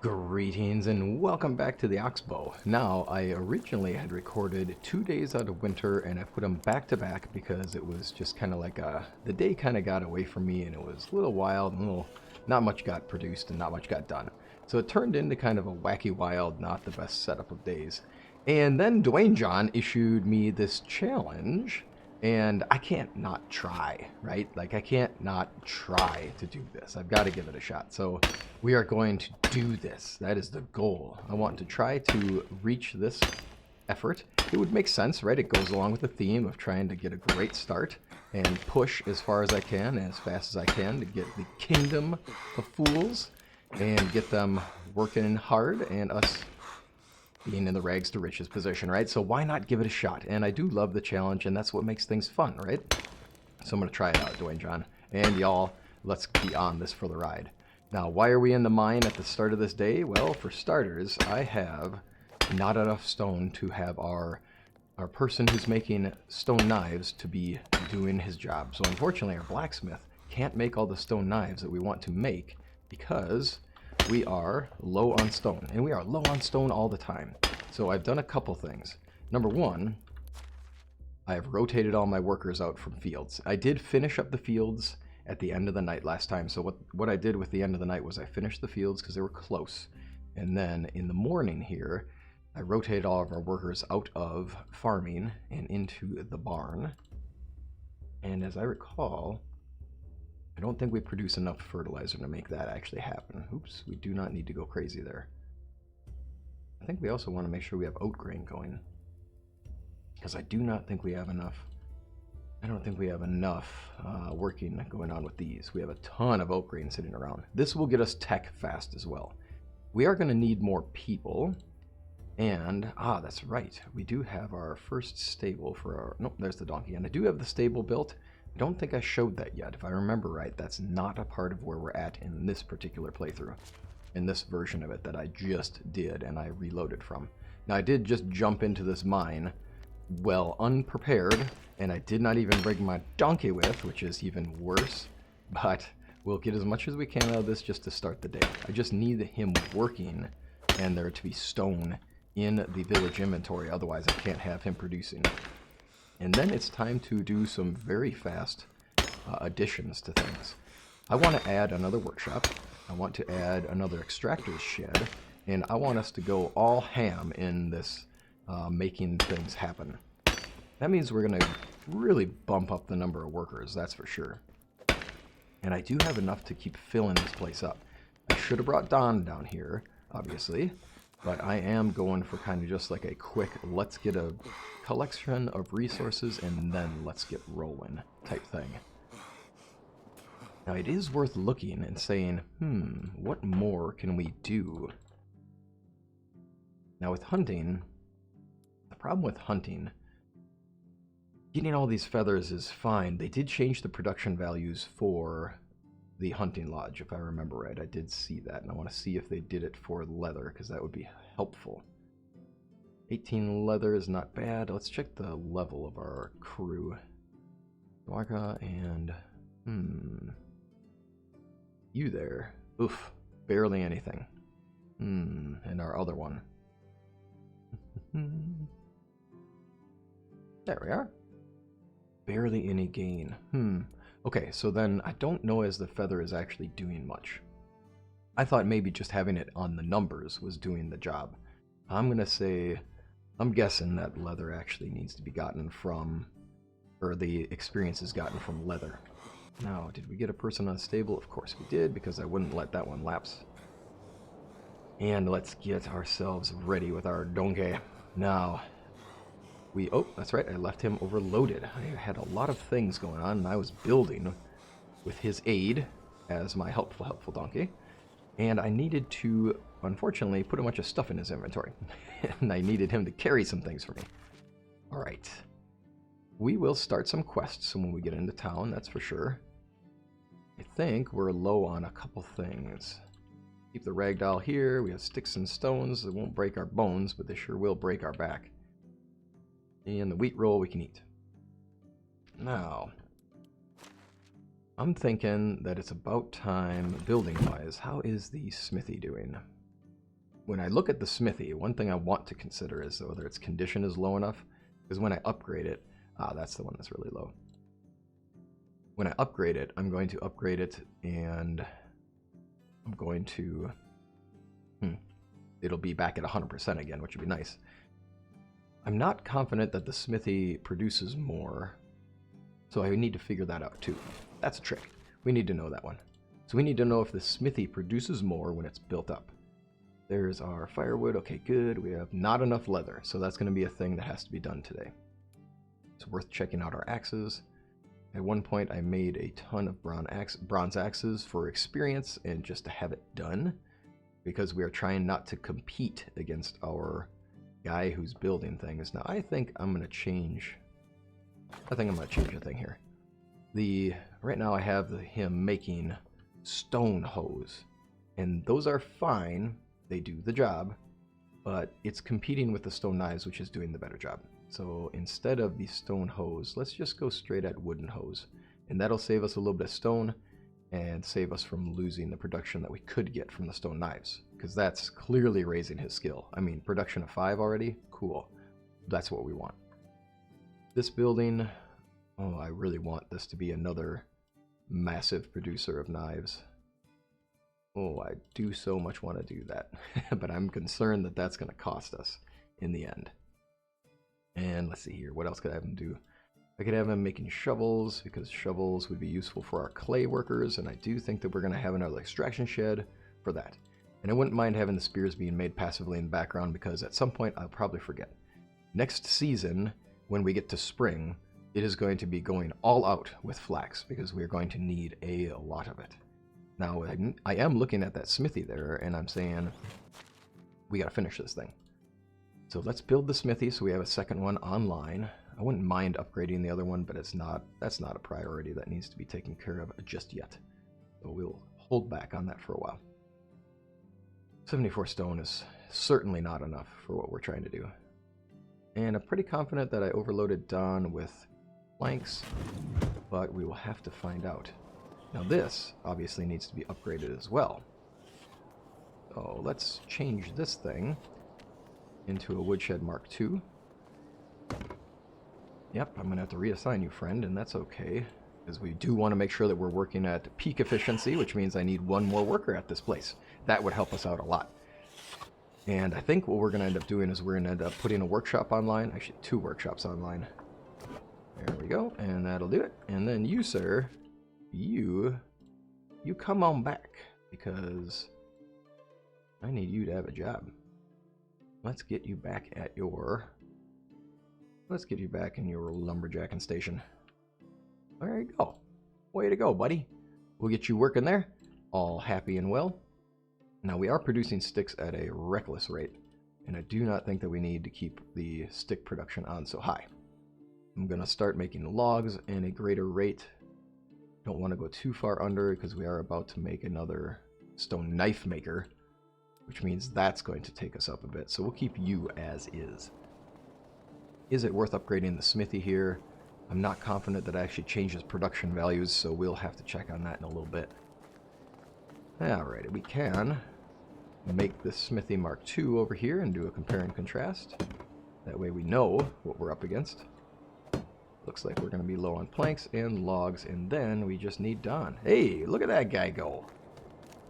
Greetings and welcome back to the Oxbow. Now, I originally had recorded 2 days out of winter and I put them back to back because it was just kind of like the day kind of got away from me and it was a little wild and not much got produced and not much got done. So it turned into kind of a wacky wild, not the best setup of days. And then Dwayne John issued me this challenge. And I can't not try, right? Like, I can't not try to do this. I've got to give it a shot. So we are going to do this. That is the goal. I want to try to reach this effort. It would make sense, right? It goes along with the theme of trying to get a great start and push as far as I can, as fast as I can, to get the kingdom of fools and get them working hard and us being in the rags to riches position, right? So why not give it a shot? And I do love the challenge, and that's what makes things fun, right? So I'm going to try it out, Dwayne John. And y'all, let's be on this for the ride. Now, why are we in the mine at the start of this day? Well, for starters, I have not enough stone to have our person who's making stone knives to be doing his job. So unfortunately, our blacksmith can't make all the stone knives that we want to make because we are low on stone, and we are low on stone all the time. So I've done a couple things. Number one, I have rotated all my workers out from fields. I did finish up the fields at the end of the night last time. So what I did with the end of the night was I finished the fields because they were close. And then in the morning here, I rotated all of our workers out of farming and into the barn. And as I recall, I don't think we produce enough fertilizer to make that actually happen. Oops, we do not need to go crazy there. I think we also want to make sure we have oat grain going, because I do not think we have enough. I don't think we have enough working going on with these. We have a ton of oat grain sitting around. This will get us tech fast as well. We are going to need more people. And, that's right. We do have our first stable for our... Nope, there's the donkey. And I do have the stable built. I don't think I showed that yet. If I remember right, that's not a part of where we're at in this particular playthrough. In this version of it that I just did and I reloaded from. Now, I did just jump into this mine well unprepared, and I did not even bring my donkey with, which is even worse. But we'll get as much as we can out of this just to start the day. I just need him working and there to be stone in the village inventory. Otherwise, I can't have him producing. And then it's time to do some very fast additions to things. I want to add another workshop. I want to add another extractor's shed. And I want us to go all ham in this making things happen. That means we're going to really bump up the number of workers, that's for sure. And I do have enough to keep filling this place up. I should have brought Don down here, obviously. But I am going for kind of just like a quick, let's get a collection of resources and then let's get rolling type thing. Now it is worth looking and saying, what more can we do? Now with hunting, the problem with hunting, getting all these feathers is fine. They did change the production values for the hunting lodge, if I remember right. I did see that, and I want to see if they did it for leather, because that would be helpful. 18 leather is not bad. Let's check the level of our crew. Dwarka and... you there. Oof. Barely anything. And our other one. There we are. Barely any gain. Okay, so then I don't know as the feather is actually doing much. I thought maybe just having it on the numbers was doing the job. I'm going to say, I'm guessing that leather actually needs to be gotten from, or the experience is gotten from leather. Now, did we get a person unstable? Of course we did, because I wouldn't let that one lapse. And let's get ourselves ready with our donkey. Now, oh, that's right, I left him overloaded. I had a lot of things going on, and I was building with his aid as my helpful donkey. And I needed to, unfortunately, put a bunch of stuff in his inventory. And I needed him to carry some things for me. All right. We will start some quests when we get into town, that's for sure. I think we're low on a couple things. Keep the ragdoll here. We have sticks and stones that won't break our bones, but they sure will break our back. And the wheat roll we can eat. Now, I'm thinking that it's about time, building-wise. How is the smithy doing? when I look at the smithy, one thing I want to consider is whether its condition is low enough. Because when I upgrade it, that's the one that's really low. When I upgrade it, I'm going to upgrade it, and I'm going to... it'll be back at 100% again, which would be nice. I'm not confident that the smithy produces more, so I need to figure that out too. That's a trick. We need to know that one. So we need to know if the smithy produces more when it's built up. There's our firewood. Okay, good. We have not enough leather, so that's going to be a thing that has to be done today. It's worth checking out our axes. At one point, I made a ton of bronze axes for experience and just to have it done, because we are trying not to compete against our guy who's building things. Now, I think I'm going to change... a thing here. Right now I have him making stone hoes, and those are fine. They do the job, but it's competing with the stone knives, which is doing the better job. So instead of the stone hoes, let's just go straight at wooden hoes, and that'll save us a little bit of stone and save us from losing the production that we could get from the stone knives, because that's clearly raising his skill. I mean, production of 5 already? Cool. That's what we want. This building, oh, I really want this to be another massive producer of knives. Oh, I do so much want to do that, but I'm concerned that that's going to cost us in the end. And let's see here, what else could I have him do? I could have him making shovels, because shovels would be useful for our clay workers, and I do think that we're going to have another extraction shed for that. And I wouldn't mind having the spears being made passively in the background, because at some point I'll probably forget. Next season, when we get to spring, it is going to be going all out with flax, because we're going to need a lot of it. Now, I am looking at that smithy there, and I'm saying, we gotta finish this thing. So let's build the smithy so we have a second one online. I wouldn't mind upgrading the other one, but that's not a priority that needs to be taken care of just yet. So we'll hold back on that for a while. 74 stone is certainly not enough for what we're trying to do. And I'm pretty confident that I overloaded Don with planks, but we will have to find out. Now this obviously needs to be upgraded as well. So let's change this thing into a woodshed Mark II. Yep, I'm going to have to reassign you, friend, and that's okay, because we do want to make sure that we're working at peak efficiency, which means I need one more worker at this place. That would help us out a lot. And I think what we're going to end up doing is we're going to end up putting a workshop online, actually 2 workshops online. There we go, and that'll do it. And then you, sir, you come on back, because I need you to have a job. Let's get you back at your... Let's get you back in your lumberjacking station. There you go. Way to go, buddy. We'll get you working there, all happy and well. Now, we are producing sticks at a reckless rate, and I do not think that we need to keep the stick production on so high. I'm going to start making logs in a greater rate. Don't want to go too far under, because we are about to make another stone knife maker, which means that's going to take us up a bit. So we'll keep you as is. Is it worth upgrading the smithy here? I'm not confident that it actually changes production values, so we'll have to check on that in a little bit. Alright, we can make this smithy Mark II over here and do a compare and contrast. That way we know what we're up against. Looks like we're going to be low on planks and logs, and then we just need Don. Hey, look at that guy go.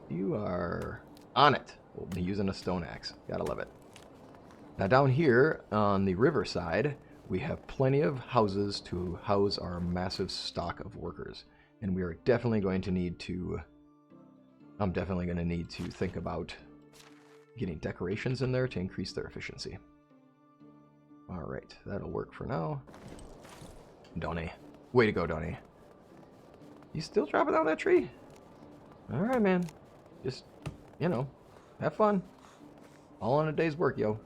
You are on it. We'll be using a stone axe. Gotta love it. Now down here on the riverside, we have plenty of houses to house our massive stock of workers. And we are definitely going to need to... I'm definitely going to need to think about getting decorations in there to increase their efficiency. Alright, that'll work for now. Donnie. Way to go, Donnie. You still dropping down that tree? Alright, man. Just, you know, have fun. All in a day's work, yo.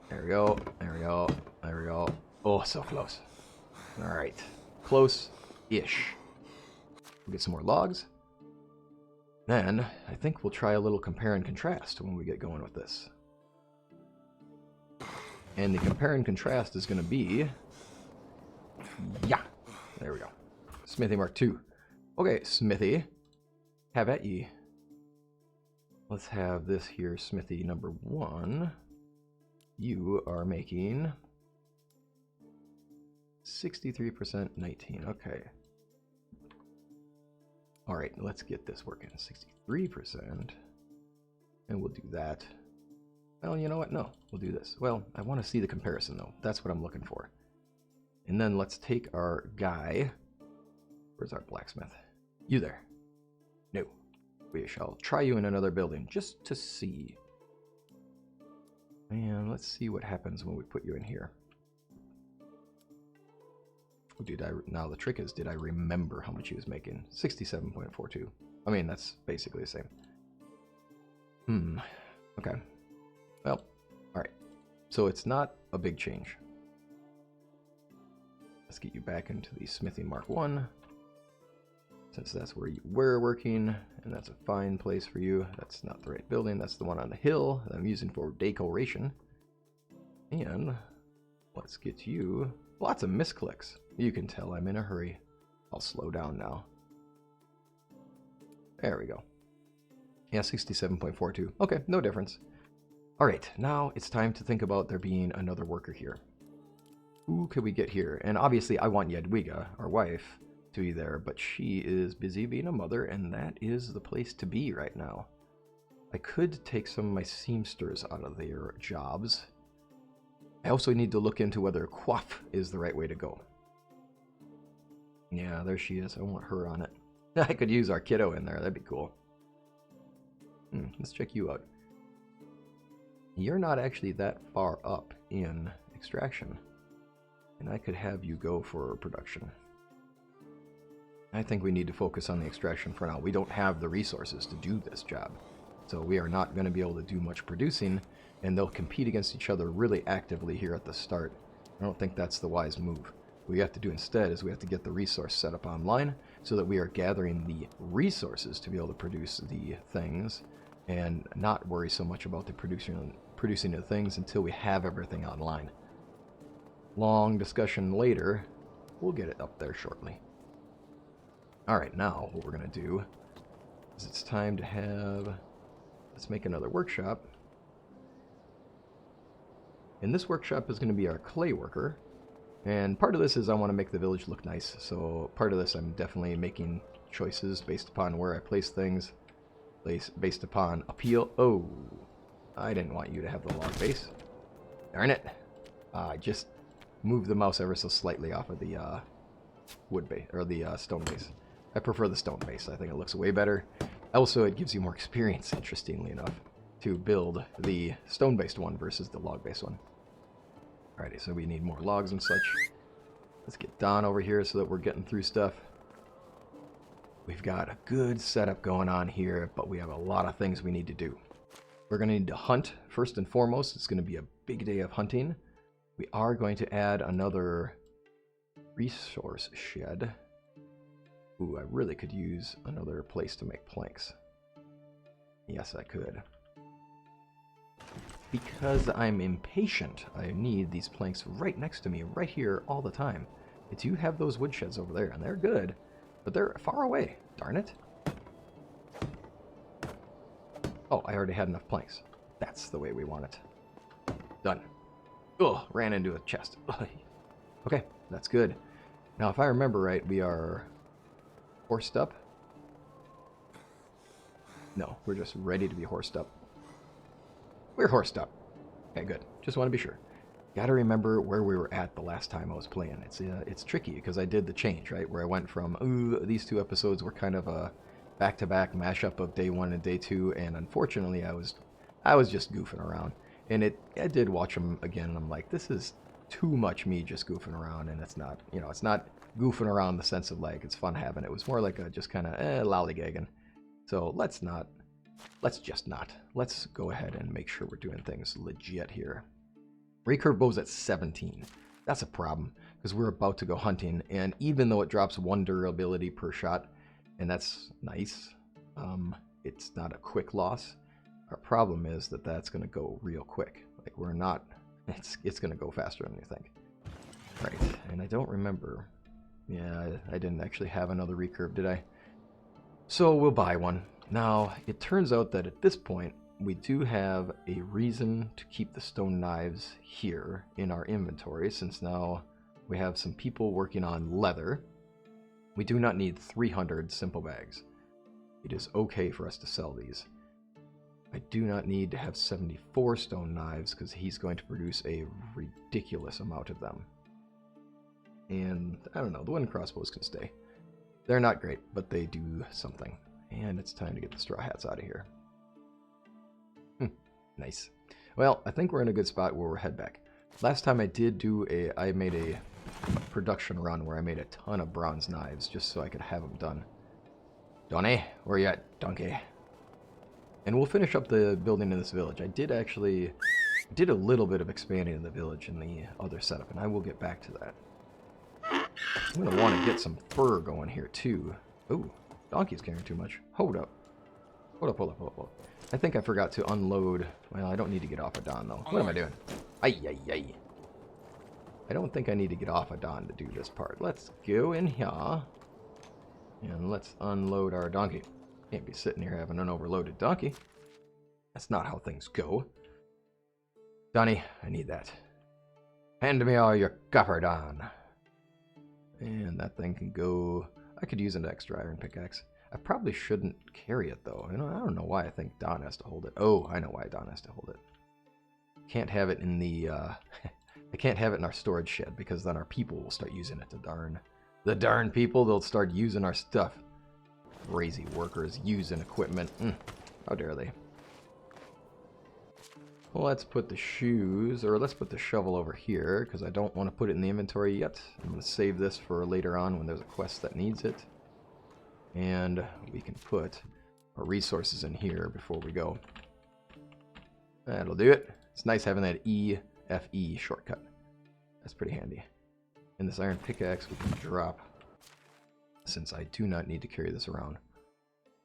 There we go. There we go. There we go. Oh, so close. Alright. Close-ish. We'll get some more logs. Then, I think we'll try a little compare and contrast when we get going with this. And the compare and contrast is going to be... Yeah! There we go. Smithy Mark II. Okay, Smithy. Have at ye. Let's have this here, smithy number 1. You are making 63%, 19. Okay. All right, let's get this working. 63%. And we'll do that. Well, you know what? No, we'll do this. Well, I want to see the comparison, though. That's what I'm looking for. And then let's take our guy. Where's our blacksmith? You there. No. We shall try you in another building, just to see. And let's see what happens when we put you in here. Now the trick is, did I remember how much he was making? 67.42. I mean, that's basically the same. Okay. Well, alright. So it's not a big change. Let's get you back into the Smithy Mark 1. Since that's where you were working, and that's a fine place for you. That's not the right building. That's the one on the hill that I'm using for decoration. And let's get you... Lots of misclicks. You can tell I'm in a hurry. I'll slow down now. There we go. Yeah, 67.42. Okay, no difference. Alright, now it's time to think about there being another worker here. Who could we get here? And obviously I want Yadwiga, our wife, to be there, but she is busy being a mother, and that is the place to be right now. I could take some of my seamsters out of their jobs. I also need to look into whether coif is the right way to go. Yeah, there she is. I want her on it. I could use our kiddo in there. That'd be cool. Let's check you out. You're not actually that far up in extraction. And I could have you go for production. I think we need to focus on the extraction for now. We don't have the resources to do this job. So we are not going to be able to do much producing, and they'll compete against each other really actively here at the start. I don't think that's the wise move. What we have to do instead is we have to get the resource set up online so that we are gathering the resources to be able to produce the things and not worry so much about the producing the things until we have everything online. Long discussion later. We'll get it up there shortly. Alright, now what we're going to do is it's time to have... Let's make another workshop. And this workshop is going to be our clay worker. And part of this is I want to make the village look nice. So part of this I'm definitely making choices based upon where I place things. Based upon appeal. Oh, I didn't want you to have the log base. Darn it. I just moved the mouse ever so slightly off of the wood base, or the stone base. I prefer the stone base. I think it looks way better. Also, it gives you more experience, interestingly enough, to build the stone-based one versus the log-based one. Alrighty, so we need more logs and such. Let's get Don over here so that we're getting through stuff. We've got a good setup going on here, but we have a lot of things we need to do. We're going to need to hunt, first and foremost. It's going to be a big day of hunting. We are going to add another resource shed. Ooh, I really could use another place to make planks. Yes, I could. Because I'm impatient, I need these planks right next to me, right here, all the time. I do have those woodsheds over there, and they're good, but they're far away. Darn it. Oh, I already had enough planks. That's the way we want it. Done. Ugh, ran into a chest. Okay, that's good. Now, if I remember right, we are horsed up. No, we're just ready to be horsed up. We're horsed up. Okay, good. Just want to be sure. Got to remember where we were at the last time I was playing. It's tricky because I did the change, right? Where I went from, ooh, these two episodes were kind of a back-to-back mashup of day 1 and day 2, and unfortunately I was just goofing around. And I did watch them again, and I'm like, this is too much me just goofing around, and it's not, you know, it's not goofing around in the sense of like it's fun having it. It was more like a just kind of lollygagging. So let's just not. Let's go ahead and make sure we're doing things legit here. Recurve bow's at 17. That's a problem because we're about to go hunting, and even though it drops 1 durability per shot, and that's nice, it's not a quick loss. Our problem is that that's going to go real quick. Like we're not. It's going to go faster than you think. Right, and I don't remember. Yeah, I didn't actually have another recurve, did I? So we'll buy one. Now, it turns out that at this point, we do have a reason to keep the stone knives here in our inventory, since now we have some people working on leather. We do not need 300 simple bags. It is okay for us to sell these. I do not need to have 74 stone knives because he's going to produce a ridiculous amount of them. And I don't know, the wooden crossbows can stay. They're not great, but they do something. And it's time to get the straw hats out of here. Nice. Well, I think we're in a good spot where we'll head back. Last time I made a production run where I made a ton of bronze knives just so I could have them done. Donnie, where you at, donkey? And we'll finish up the building in this village. I did a little bit of expanding in the village in the other setup, and I will get back to that. I'm going to want to get some fur going here, too. Ooh, donkey's carrying too much. Hold up. Hold up. I think I forgot to unload. Well, I don't need to get off of Don, though. What am I doing? Ay. I don't think I need to get off of Don to do this part. Let's go in here. And let's unload our donkey. Can't be sitting here having an overloaded donkey. That's not how things go. Donnie, I need that. Hand me all your copper, Don. And that thing can go... I could use an extra iron pickaxe. I probably shouldn't carry it, though. You know, I don't know why I think Don has to hold it. Oh, I know why Don has to hold it. Can't have it in the... I can't have it in our storage shed, because then our people will start using it. The darn people, they'll start using our stuff. Crazy workers using equipment. How dare they? Well, let's put the shoes, or let's put the shovel over here, because I don't want to put it in the inventory yet. I'm going to save this for later on when there's a quest that needs it. And we can put our resources in here before we go. That'll do it. It's nice having that EFE shortcut. That's pretty handy. And this iron pickaxe we can drop, since I do not need to carry this around.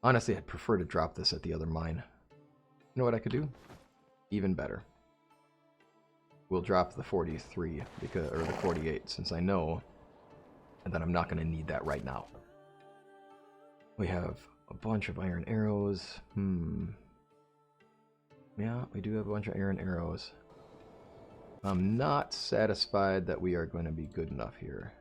Honestly, I'd prefer to drop this at the other mine. You know what I could do? Even better. We'll drop the 43, or the 48, since I know that I'm not going to need that right now. We have a bunch of iron arrows. Yeah, we do have a bunch of iron arrows. I'm not satisfied that we are going to be good enough here.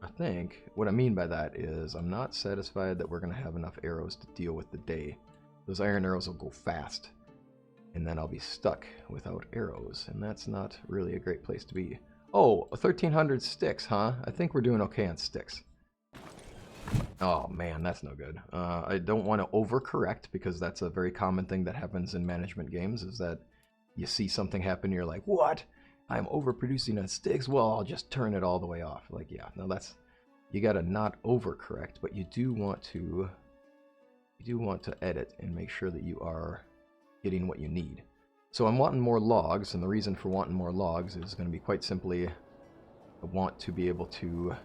I think what I mean by that is I'm not satisfied that we're going to have enough arrows to deal with the day. Those iron arrows will go fast, and then I'll be stuck without arrows, and that's not really a great place to be. Oh, 1,300 sticks, huh? I think we're doing okay on sticks. Oh man, that's no good. I don't want to overcorrect, because that's a very common thing that happens in management games, is that you see something happen and you're like, what? I'm overproducing on sticks? Well, I'll just turn it all the way off. Like, yeah, no, that's... You gotta not overcorrect, but you do want to edit and make sure that you are getting what you need. So I'm wanting more logs, and the reason for wanting more logs is going to be quite simply, I want to be able to...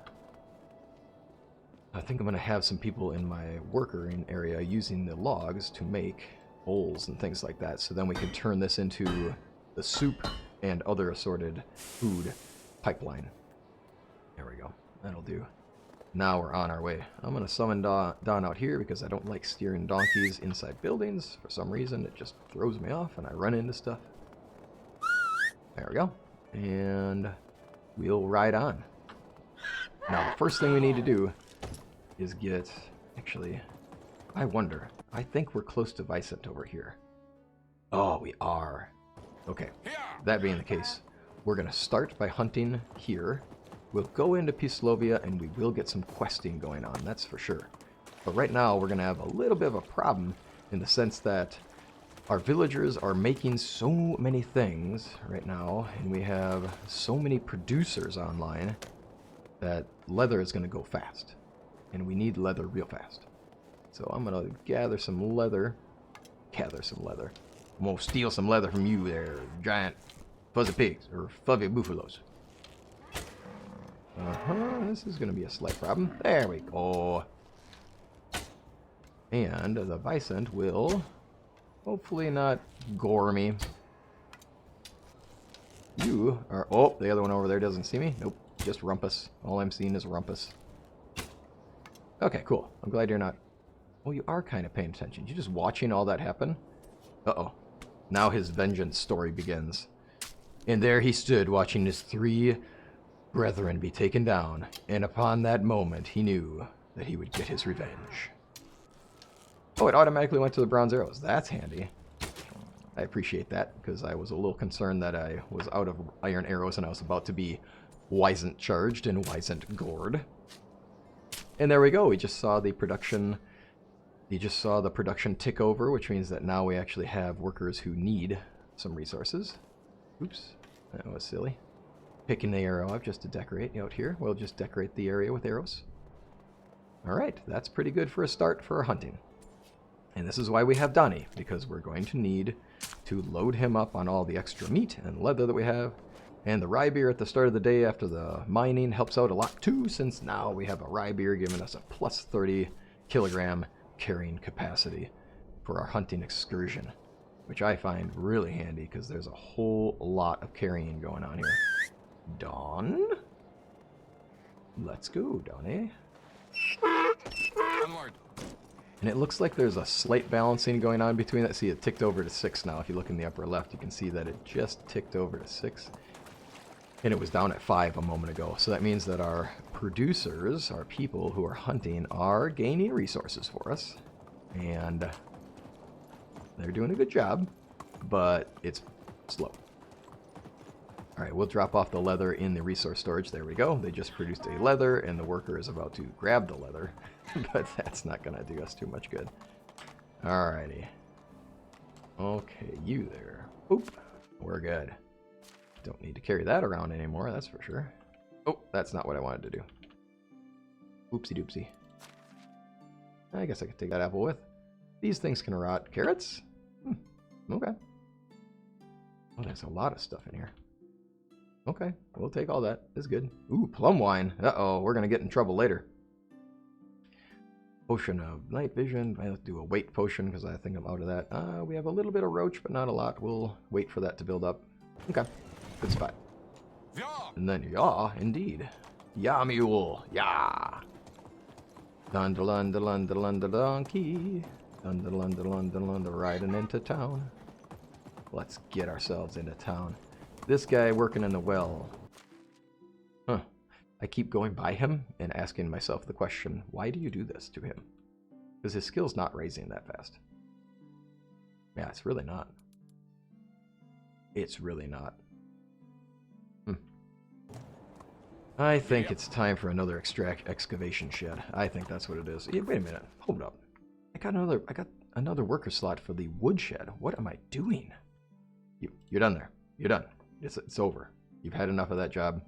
I think I'm going to have some people in my working area using the logs to make bowls and things like that, so then we can turn this into the soup and other assorted food pipeline. There we go. That'll do. Now we're on our way. I'm going to summon Don out here because I don't like steering donkeys inside buildings. For some reason, it just throws me off and I run into stuff. There we go. And we'll ride on. Now, the first thing we need to do is get... Actually, I wonder. I think we're close to Wisent over here. Oh, we are. Okay. That being the case, we're going to start by hunting here. We'll go into Pislovia and we will get some questing going on, that's for sure. But right now we're going to have a little bit of a problem in the sense that our villagers are making so many things right now, and we have so many producers online that leather is going to go fast. And we need leather real fast. So I'm going to gather some leather. I'm going to steal some leather from you there, giant fuzzy pigs, or fluffy buffaloes. This is going to be a slight problem. There we go. And the Wisent will hopefully not gore me. You are... Oh, the other one over there doesn't see me. Nope, just rumpus. All I'm seeing is rumpus. Okay, cool. I'm glad you're not Oh, you are kind of paying attention. You're just watching all that happen? Uh-oh. Now his vengeance story begins. And there he stood, watching his 3 brethren be taken down. And upon that moment, he knew that he would get his revenge. Oh, it automatically went to the bronze arrows. That's handy. I appreciate that, because I was a little concerned that I was out of iron arrows and I was about to be Wisent charged and Wisent gored. And there we go. We just saw the production. You just saw the production tick over, which means that now we actually have workers who need some resources. Oops, that was silly. Picking the arrow up just to decorate out here. We'll just decorate the area with arrows. Alright, that's pretty good for a start for our hunting. And this is why we have Donnie, because we're going to need to load him up on all the extra meat and leather that we have. And the rye beer at the start of the day after the mining helps out a lot too, since now we have a rye beer giving us a plus 30 kilogram carrying capacity for our hunting excursion, which I find really handy because there's a whole lot of carrying going on here. Dawn? Let's go, Donnie. Onward. And it looks like there's a slight balancing going on between that. See, it ticked over to 6 now. If you look in the upper left, you can see that it just ticked over to 6. And it was down at 5 a moment ago. So that means that our producers, our people who are hunting, are gaining resources for us. And they're doing a good job, but it's slow. Alright, we'll drop off the leather in the resource storage. There we go. They just produced a leather, and the worker is about to grab the leather. But that's not going to do us too much good. Alrighty. Okay, you there. Oop. We're good. Don't need to carry that around anymore, that's for sure. Oh, that's not what I wanted to do. Oopsie doopsie. I guess I could take that apple with. These things can rot. Carrots? Okay. Oh, there's a lot of stuff in here. Okay, we'll take all that. It's good. Ooh, plum wine. Uh-oh, we're going to get in trouble later. Potion of night vision. I'll do a weight potion because I think I'm out of that. We have a little bit of roach, but not a lot. We'll wait for that to build up. Okay, good spot. Yeah. And then, yeah, indeed. Yeah, mule. Yeah. Dun-da-lun-da-lun-da-lun-da-donkey. Dun-da-lun-da-lun-da-lun-da, riding into town. Let's get ourselves into town. This guy working in the well. Huh. I keep going by him and asking myself the question, why do you do this to him? Because his skill's not raising that fast. Yeah, it's really not. It's really not. I think it's time for another excavation shed. I think that's what it is. Yeah, wait a minute. Hold up. I got another worker slot for the woodshed. What am I doing? You're done there. You're done. It's over. You've had enough of that job.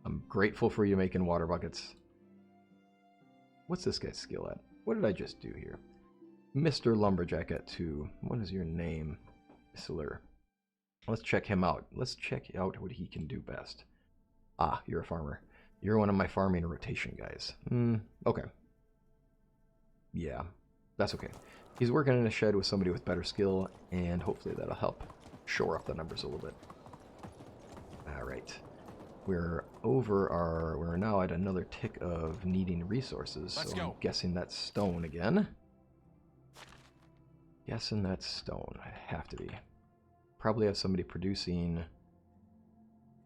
I'm grateful for you making water buckets. What's this guy's skill at? What did I just do here? Mr. Lumberjack at 2. What is your name? Mr. Let's check him out. Let's check out what he can do best. Ah, you're a farmer. You're one of my farming rotation guys. Okay. Yeah, that's okay. He's working in a shed with somebody with better skill, and hopefully that'll help shore up the numbers a little bit. Alright. We're now at another tick of needing resources, so I'm guessing that's stone again. Guessing that's stone. I have to be. Probably have somebody producing.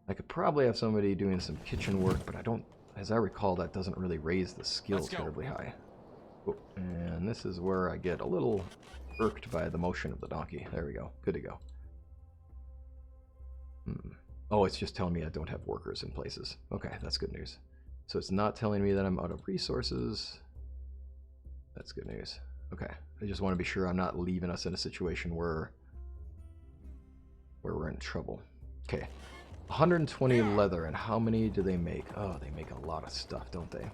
I could probably have somebody doing some kitchen work, but I don't, as I recall, that doesn't really raise the skill terribly high. Oh, and this is where I get a little irked by the motion of the donkey. There we go. Good to go. Oh, it's just telling me I don't have workers in places. Okay, that's good news. So it's not telling me that I'm out of resources. That's good news. Okay, I just want to be sure I'm not leaving us in a situation where we're in trouble. Okay, 120 leather, and how many do they make? Oh, they make a lot of stuff, don't they?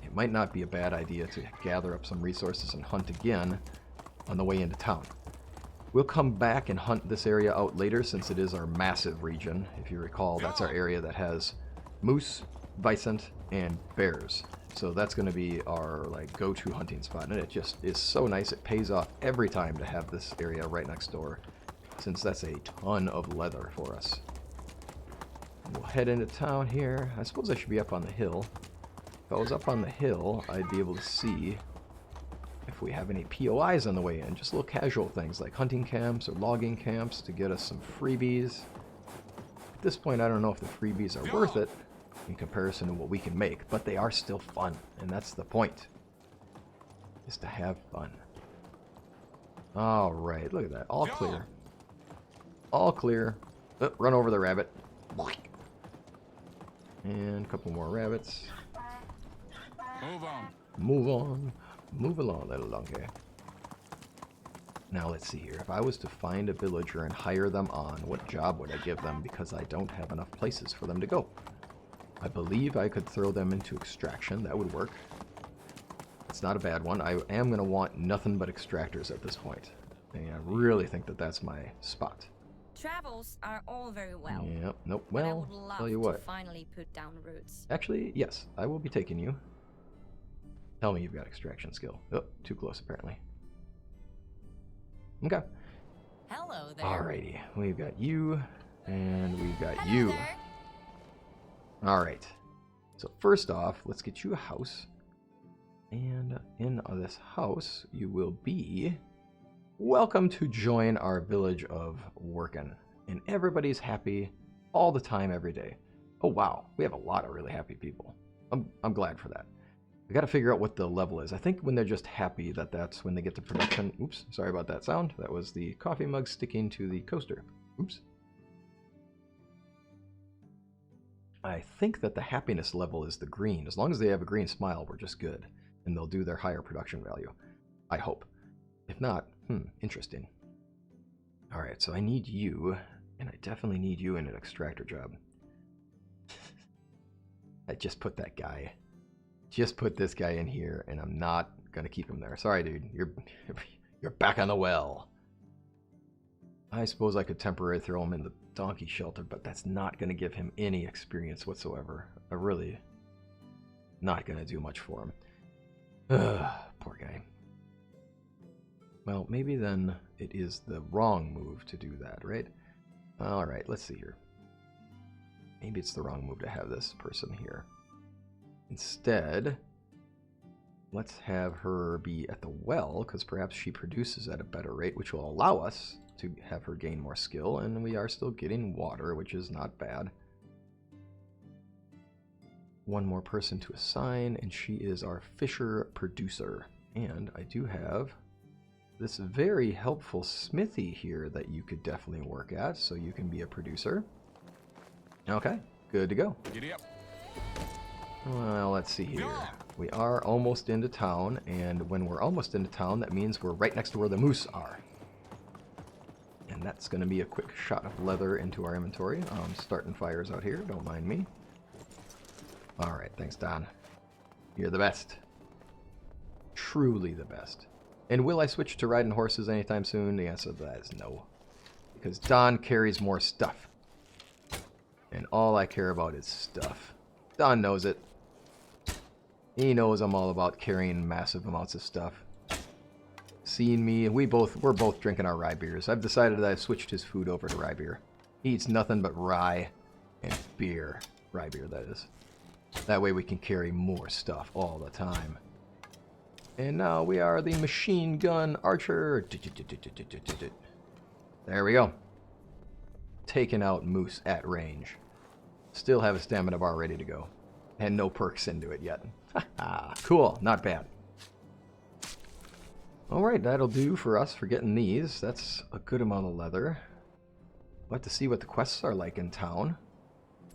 It might not be a bad idea to gather up some resources and hunt again on the way into town. We'll come back and hunt this area out later since it is our massive region. If you recall, that's our area that has moose, bison, and bears. So that's going to be our go-to hunting spot, and it just is so nice. It pays off every time to have this area right next door, since that's a ton of leather for us. We'll head into town here. I suppose I should be up on the hill. If I was up on the hill, I'd be able to see if we have any POIs on the way in, just little casual things like hunting camps or logging camps to get us some freebies. At this point, I don't know if the freebies are worth it in comparison to what we can make, but they are still fun, and that's the point, is to have fun. All right, look at that, all clear. All clear. Oh, run over the rabbit. And a couple more rabbits. Move on. Move on. Move along, little donkey. Now let's see here. If I was to find a villager and hire them on, what job would I give them? Because I don't have enough places for them to go. I believe I could throw them into extraction. That would work. It's not a bad one. I am going to want nothing but extractors at this point. And I really think that that's my spot. Travels are all very well. Yep. Nope. But I Well, would love tell you to what. finally put down roots. Actually, yes. I will be taking you. Tell me you've got extraction skill. Oh, too close apparently. Okay. Hello there. Alrighty. We've got you, and we've got Hello you. there. Alright. So first off, let's get you a house. And in this house, you will be welcome to join our village of Workin'. And everybody's happy all the time, every day. Oh wow, we have a lot of really happy people. I'm glad for that. I got to figure out what the level is. I think when they're just happy, that's when they get to production. Oops, sorry about that sound. That was the coffee mug sticking to the coaster. Oops. I think that the happiness level is the green. As long as they have a green smile, we're just good. And they'll do their higher production value. I hope. If not, interesting. Alright, so I need you, and I definitely need you in an extractor job. I just put that guy. Just put this guy in here, and I'm not gonna keep him there. Sorry, dude. You're back on the well. I suppose I could temporarily throw him in the donkey shelter, but that's not gonna give him any experience whatsoever. I really not gonna do much for him. Ugh, poor guy. Well, maybe then it is the wrong move to do that, right? Alright, let's see here. Maybe it's the wrong move to have this person here. Instead, let's have her be at the well, because perhaps she produces at a better rate, which will allow us to have her gain more skill, and we are still getting water, which is not bad. One more person to assign, and she is our fisher producer. And I do have this very helpful smithy here that you could definitely work at, so you can be a producer. Okay, good to go. Giddy up. Well, let's see here. We are almost into town, and when we're almost into town, that means we're right next to where the moose are. And that's going to be a quick shot of leather into our inventory. Starting fires out here, don't mind me. Alright, thanks, Don. You're the best. Truly the best. And will I switch to riding horses anytime soon? The answer to that is no. Because Don carries more stuff. And all I care about is stuff. Don knows it. He knows I'm all about carrying massive amounts of stuff. Seeing me, we're both drinking our rye beers. I've decided that I've switched his food over to rye beer. He eats nothing but rye and beer. Rye beer, that is. That way we can carry more stuff all the time. And now we are the machine gun archer. There we go. Taking out moose at range. Still have a stamina bar ready to go. And no perks into it yet. Cool, not bad. Alright, that'll do for us for getting these. That's a good amount of leather. We'll have to see what the quests are like in town.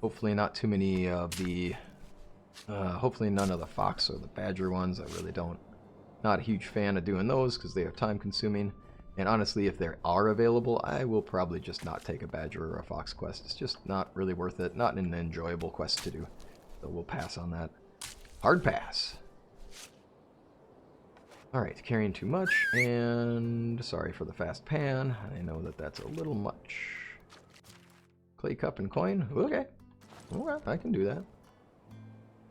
Hopefully not too many of the... hopefully none of the fox or the badger ones. I really don't. Not a huge fan of doing those because they are time consuming. And honestly, if they are available, I will probably just not take a badger or a fox quest. It's just not really worth it. Not an enjoyable quest to do. So we'll pass on that. Hard pass. Alright, carrying too much, and sorry for the fast pan. I know that that's a little much. Clay cup and coin? Okay. Alright, I can do that.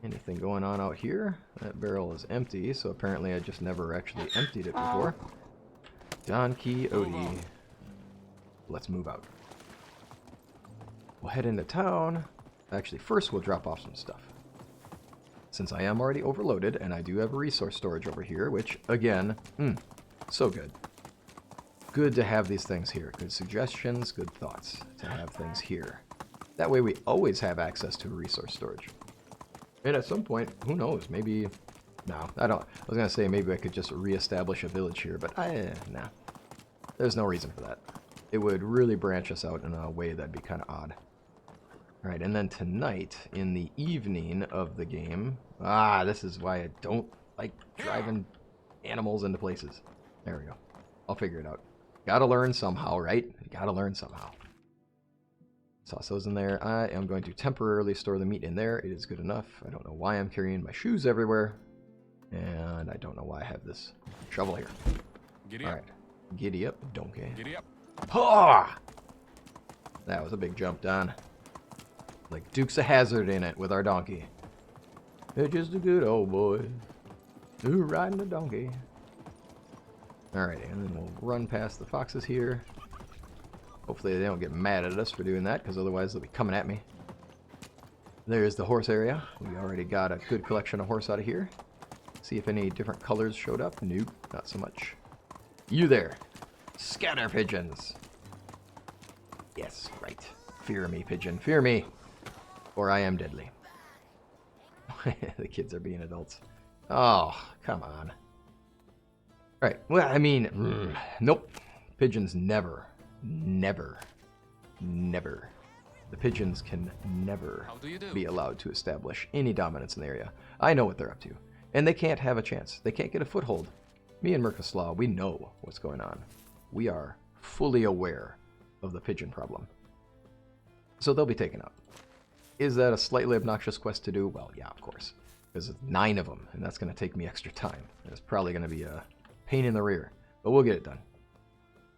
Anything going on out here? That barrel is empty, so apparently I just never actually emptied it before. Don Quixote. Let's move out. We'll head into town. Actually, first we'll drop off some stuff. since I am already overloaded, and I do have a resource storage over here, which, again, so good. Good to have these things here. Good suggestions, good thoughts to have things here. That way we always have access to resource storage. And at some point, who knows, maybe... No, I don't... I was going to say maybe I could just reestablish a village here, but nah. There's no reason for that. It would really branch us out in a way that'd be kind of odd. Alright, and then tonight, in the evening of the game... this is why I don't like driving animals into places. There we go. I'll figure it out. Gotta learn somehow, right? Gotta learn somehow. Toss those in there. I am going to temporarily store the meat in there. It is good enough. I don't know why I'm carrying my shoes everywhere. And I don't know why I have this shovel here. Giddy up. Alright. Giddy up, donkey. Giddy up. Ha! That was a big jump, Don. Like Dukes of Hazzard in it with our donkey. It's just a good old boy who riding a donkey. Alright, and then we'll run past the foxes here. Hopefully they don't get mad at us for doing that, because otherwise they'll be coming at me. There's the horse area. We already got a good collection of horse out of here. See if any different colors showed up. Nope, not so much. You there. Scatter pigeons. Yes, right. Fear me, pigeon. Fear me. Or I am deadly. The kids are being adults. Oh, come on. Alright, well, I mean, nope. Pigeons never. The pigeons can never be allowed to establish any dominance in the area. I know what they're up to. And they can't have a chance. They can't get a foothold. Me and Mercaslaw, we know what's going on. We are fully aware of the pigeon problem. So they'll be taken out. Is that a slightly obnoxious quest to do? Well, yeah, of course. There's 9 of them, and that's going to take me extra time. It's probably going to be a pain in the rear. But we'll get it done.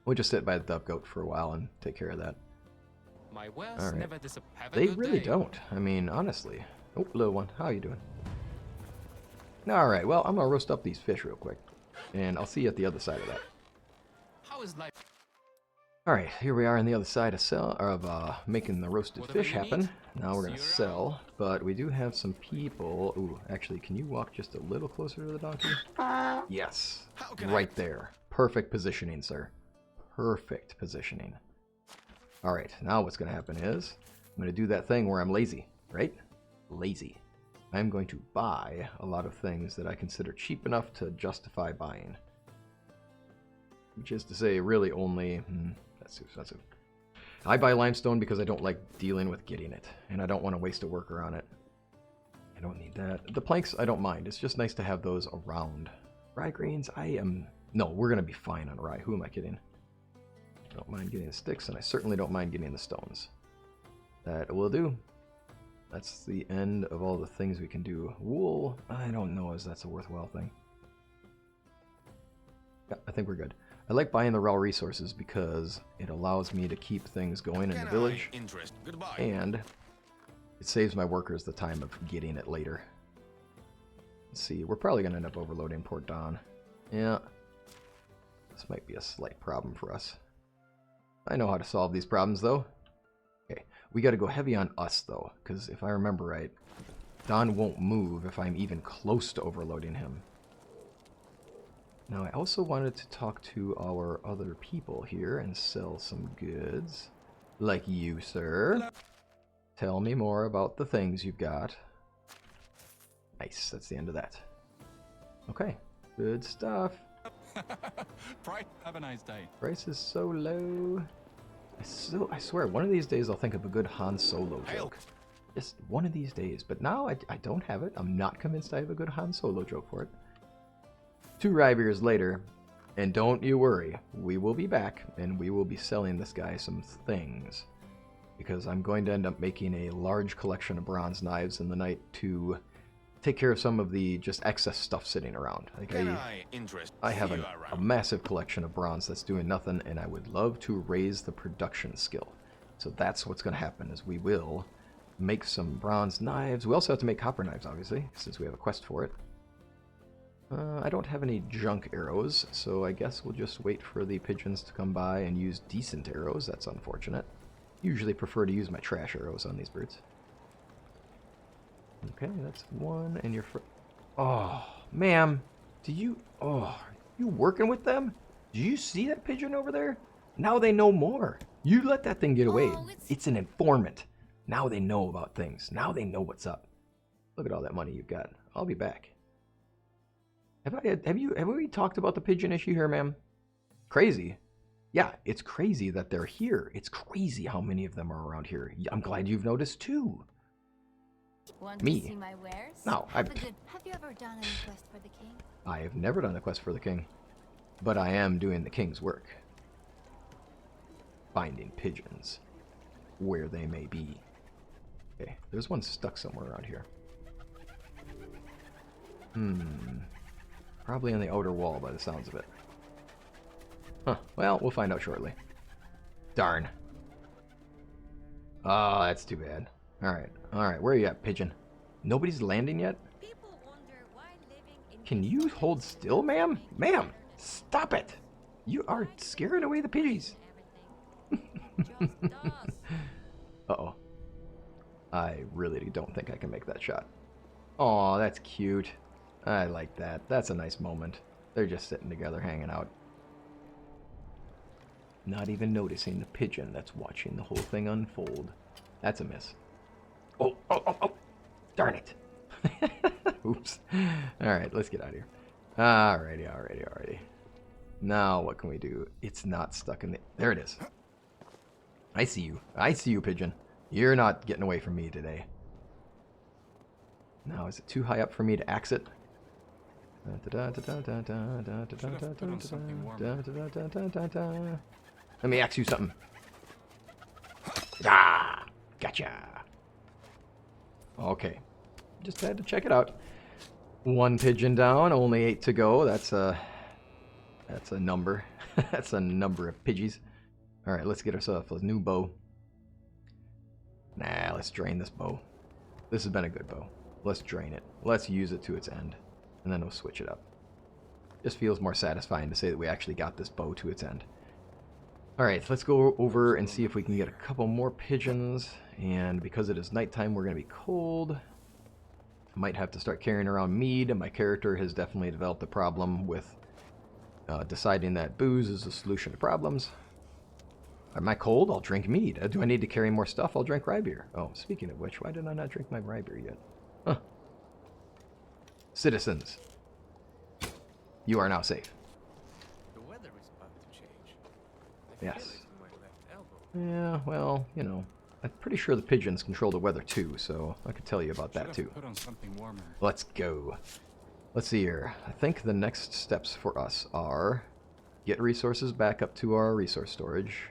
We'll just sit by the dove goat for a while and take care of that. My wells All right. never disappoint. Have a They good really day. don't. I mean, honestly. Oh, little one. How you doing? Alright, well, I'm going to roast up these fish real quick. And I'll see you at the other side of that. How is life? Alright, here we are on the other side of making the roasted Whatever fish you happen. need. Now we're See going to you sell, but we do have some people... Ooh, actually, can you walk just a little closer to the donkey? Yes, How can right there. Perfect positioning, sir. Perfect positioning. Alright, now what's going to happen is, I'm going to do that thing where I'm lazy, right? Lazy. I'm going to buy a lot of things that I consider cheap enough to justify buying. Which is to say, really only... that's too expensive. I buy limestone because I don't like dealing with getting it, and I don't want to waste a worker on it. I don't need that. The planks, I don't mind. It's just nice to have those around. Rye greens, no, we're going to be fine on rye. Who am I kidding? I don't mind getting the sticks, and I certainly don't mind getting the stones. That will do. That's the end of all the things we can do. Wool, I don't know if that's a worthwhile thing. Yeah, I think we're good. I like buying the raw resources because it allows me to keep things going in the village, Goodbye. and it saves my workers the time of getting it later. Let's see, we're probably going to end up overloading Port Dawn. Yeah, this might be a slight problem for us. I know how to solve these problems, though. Okay, we got to go heavy on us, though, because if I remember right, Don won't move if I'm even close to overloading him. Now, I also wanted to talk to our other people here and sell some goods. Like you, sir. Tell me more about the things you've got. Nice, that's the end of that. Okay, good stuff. Have a nice day. Price is so low. I swear, one of these days I'll think of a good Han Solo joke. Just one of these days. But now I don't have it. I'm not convinced I have a good Han Solo joke for it. 2 rye beers later, and don't you worry, we will be back, and we will be selling this guy some things. Because I'm going to end up making a large collection of bronze knives in the night to take care of some of the just excess stuff sitting around. Like I have a massive collection of bronze that's doing nothing, and I would love to raise the production skill. So that's what's going to happen, is we will make some bronze knives. We also have to make copper knives, obviously, since we have a quest for it. I don't have any junk arrows, so I guess we'll just wait for the pigeons to come by and use decent arrows. That's unfortunate. Usually prefer to use my trash arrows on these birds. Okay, that's one, and your oh, ma'am, are you working with them? Do you see that pigeon over there? Now they know more. You let that thing get away. Oh, It's an informant. Now they know about things. Now they know what's up. Look at all that money you've got. I'll be back. Have we talked about the pigeon issue here, ma'am? Crazy. Yeah, it's crazy that they're here. It's crazy how many of them are around here. I'm glad you've noticed too. Want Me? to see my wares? No, Have you ever done any quest for the king? I have never done a quest for the king, but I am doing the king's work. Finding pigeons where they may be. Okay, there's one stuck somewhere around here. Probably on the outer wall by the sounds of it. Huh, well, we'll find out shortly. Darn. Oh, that's too bad. Alright, where are you at, pigeon? Nobody's landing yet? People wonder why living in Can you hold still, ma'am? Ma'am, stop it! You are scaring away the pidgeys. just does. Uh-oh. I really don't think I can make that shot. Aw, that's cute. I like that. That's a nice moment. They're just sitting together, hanging out. Not even noticing the pigeon that's watching the whole thing unfold. That's a miss. Oh. Darn it. Oops. Alright, let's get out of here. Alrighty. Now, what can we do? It's not stuck in the... There it is. I see you, pigeon. You're not getting away from me today. Now, is it too high up for me to axe it? Let me ask you something. Ah, gotcha. Okay, just had to check it out. One pigeon down, only 8 to go. That's a number. That's a number of pidgeys. All right, let's get ourselves a new bow. Nah, let's drain this bow. This has been a good bow. Let's drain it. Let's use it to its end. And then we'll switch it up. Just feels more satisfying to say that we actually got this bow to its end. Alright, let's go over and see if we can get a couple more pigeons. And because it is nighttime, we're going to be cold. Might have to start carrying around mead. My character has definitely developed a problem with deciding that booze is the solution to problems. Am I cold? I'll drink mead. Do I need to carry more stuff? I'll drink rye beer. Oh, speaking of which, why did I not drink my rye beer yet? Huh. Citizens, you are now safe. The weather is about to change. Yes. My left elbow. Yeah, well, you know, I'm pretty sure the pigeons control the weather too, so I could tell you about that too. Put on something warmer. Let's go. Let's see here. I think the next steps for us are get resources back up to our resource storage.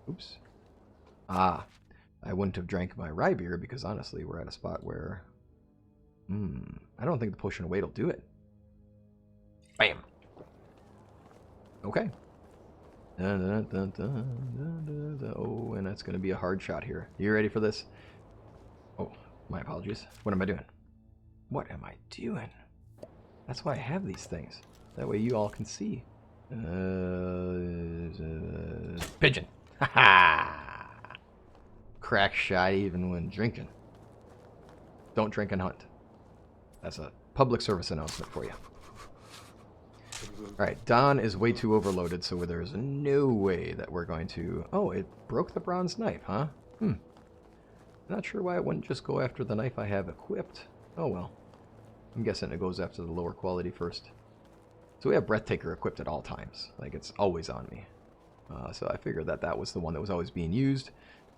Oops. Ah, I wouldn't have drank my rye beer because honestly we're at a spot where... I don't think the potion of weight will do it. Bam! Okay. Oh, and that's going to be a hard shot here. You ready for this? Oh, my apologies. What am I doing? What am I doing? That's why I have these things. That way you all can see. Pigeon! Ha-ha! Crack shot even when drinking. Don't drink and hunt. That's a public service announcement for you. Alright, Don is way too overloaded, so there's no way that we're going to... Oh, it broke the bronze knife, huh? Not sure why it wouldn't just go after the knife I have equipped. Oh well. I'm guessing it goes after the lower quality first. So we have Breathtaker equipped at all times. Like, it's always on me. So I figured that that was the one that was always being used.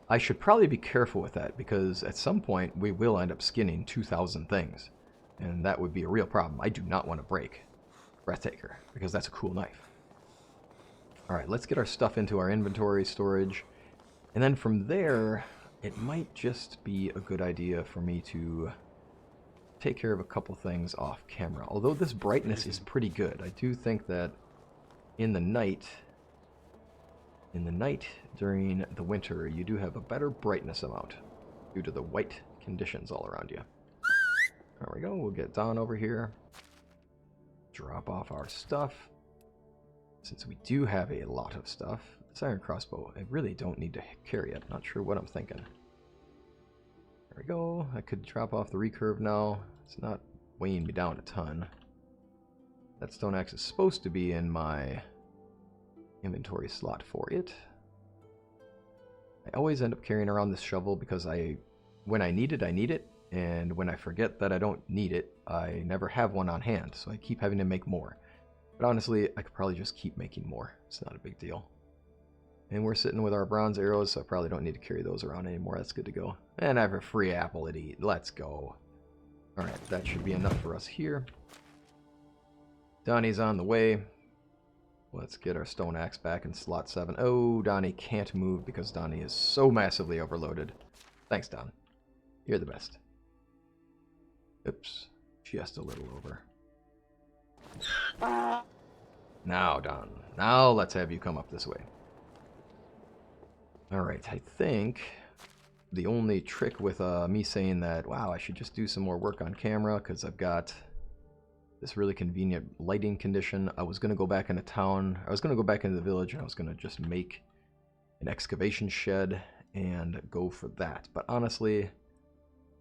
I should probably be careful with that, because at some point we will end up skinning 2,000 things. And that would be a real problem. I do not want to break Breathtaker, because that's a cool knife. Alright, let's get our stuff into our inventory storage. And then from there, it might just be a good idea for me to take care of a couple things off camera. Although this brightness is pretty good. I do think that in the night during the winter, you do have a better brightness amount due to the white conditions all around you. There we go. We'll get Don over here. Drop off our stuff. Since we do have a lot of stuff, this iron crossbow, I really don't need to carry it. Not sure what I'm thinking. There we go. I could drop off the recurve now. It's not weighing me down a ton. That stone axe is supposed to be in my inventory slot for it. I always end up carrying around this shovel because when I need it, and when I forget that I don't need it, I never have one on hand, so I keep having to make more. But honestly, I could probably just keep making more. It's not a big deal. And we're sitting with our bronze arrows, so I probably don't need to carry those around anymore. That's good to go. And I have a free apple to eat. Let's go. Alright, that should be enough for us here. Donnie's on the way. Let's get our stone axe back in slot 7. Oh, Donnie can't move because Donnie is so massively overloaded. Thanks, Don. You're the best. Oops. Just a little over. Now, Don. Now let's have you come up this way. Alright, I think the only trick with me saying that, wow, I should just do some more work on camera because I've got this really convenient lighting condition. I was going to go back into town. I was going to go back into the village and I was going to just make an excavation shed and go for that. But honestly,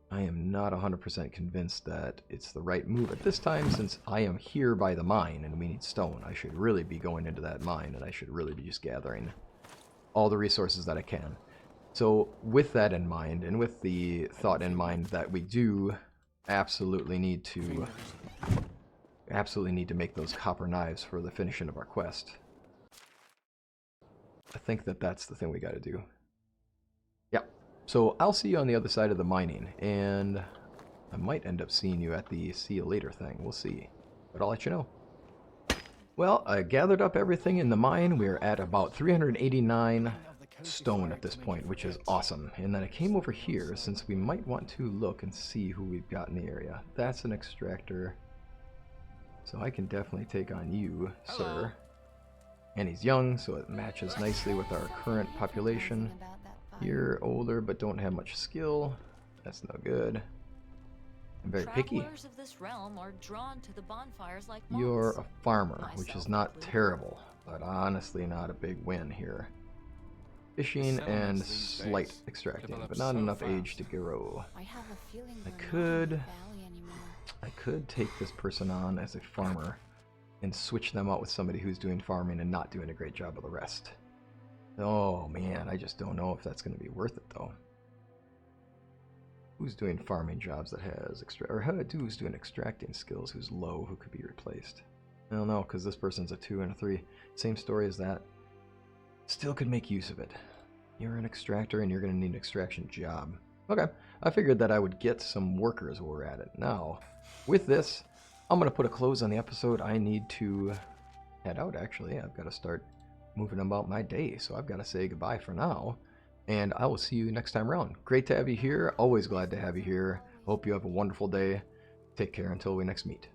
I am not 100% convinced that it's the right move at this time since I am here by the mine and we need stone. I should really be going into that mine and I should really be just gathering all the resources that I can. So with that in mind, and with the thought in mind that we do absolutely need to make those copper knives for the finishing of our quest, I think that that's the thing we got to do. Yeah. So I'll see you on the other side of the mining, and I might end up seeing you at the see you later thing. We'll see. But I'll let you know. Well, I gathered up everything in the mine. We're at about 389 stone at this point, which is awesome. And then I came over here since we might want to look and see who we've got in the area. That's an extractor. So I can definitely take on you, sir. And he's young, so it matches nicely with our current population. You're older but don't have much skill. That's no good. I'm very picky. Travelers of this realm are drawn to the bonfires like You're moths. a farmer, which is Myself not included. terrible, but honestly not a big win here. Fishing and slight extracting, but not enough age to grow. I have a feeling I we're not in could- the valley anymore. I could take this person on as a farmer and switch them out with somebody who's doing farming and not doing a great job of the rest. Oh man, I just don't know if that's going to be worth it though. Who's doing farming jobs that has who's doing extracting skills who's low who could be replaced? I don't know, because this person's a 2 and a 3. Same story as that. Still could make use of it. You're an extractor and you're going to need an extraction job. Okay, I figured that I would get some workers while we're at it. Now, with this, I'm going to put a close on the episode. I need to head out, actually. I've got to start moving about my day, so I've got to say goodbye for now. And I will see you next time around. Great to have you here. Always glad to have you here. Hope you have a wonderful day. Take care until we next meet.